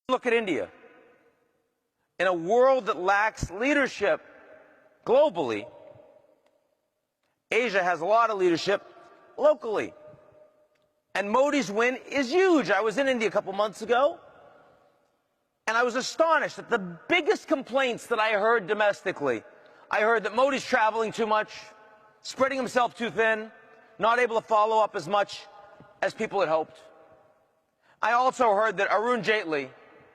Look at India. In a world that lacks leadership globally, Asia has a lot of leadership locally. And Modi's win is huge. I was in India a couple months ago, and I was astonished at the biggest complaints that I heard domestically. I heard that Modi's traveling too much, spreading himself too thin, not able to follow up as much as people had hoped. I also heard that Arun Jaitley,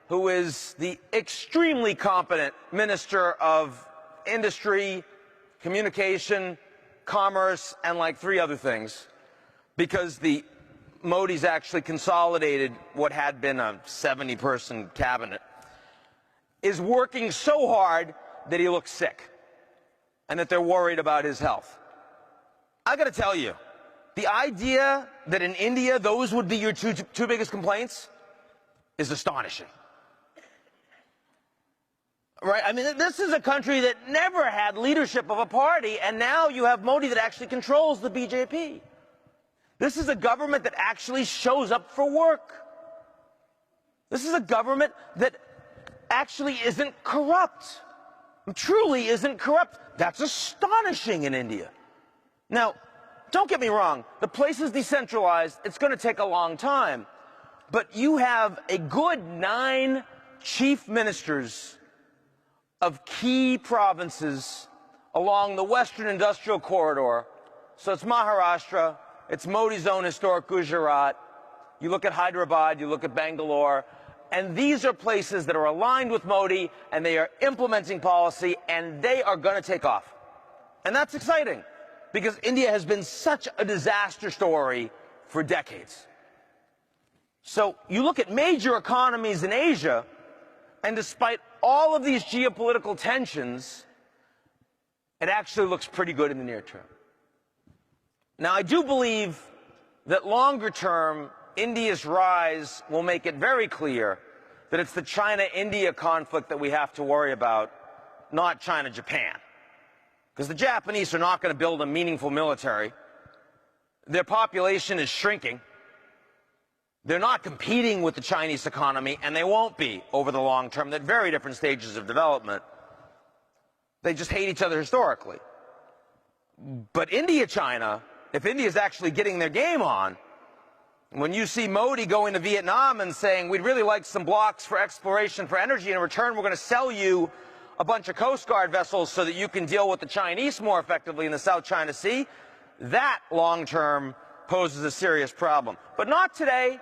who is the extremely competent Minister of Industry, Communication, Commerce, and like 3 other things, because the Modi's actually consolidated what had been a 70-person cabinet, is working so hard that he looks sick and that they're worried about his health. I got to tell you, the idea that in India those would be your two biggest complaints is astonishing. Right? I mean, this is a country that never had leadership of a party, and now you have Modi that actually controls the BJP. This is a government that actually shows up for work. This is a government that actually isn't corrupt. Truly isn't corrupt. That's astonishing in India. Now, don't get me wrong. The place is decentralized. It's going to take a long time. But you have a good 9 chief ministers of key provinces along the Western Industrial Corridor. So it's Maharashtra, it's Modi's own historic Gujarat. You look at Hyderabad, you look at Bangalore, and these are places that are aligned with Modi, and they are implementing policy, and they are going to take off. And that's exciting, because India has been such a disaster story for decades. So you look at major economies in Asia, and despite all of these geopolitical tensions, it actually looks pretty good in the near term. Now, I do believe that longer term, India's rise will make it very clear that it's the China-India conflict that we have to worry about, not China-Japan. Because the Japanese are not going to build a meaningful military. Their population is shrinking. They're not competing with the Chinese economy, and they won't be over the long term. They're at very different stages of development. They just hate each other historically. But India-China, if India is actually getting their game on, when you see Modi going to Vietnam and saying, we'd really like some blocks for exploration for energy, and in return we're going to sell you a bunch of Coast Guard vessels so that you can deal with the Chinese more effectively in the South China Sea, that long-term poses a serious problem. But not today.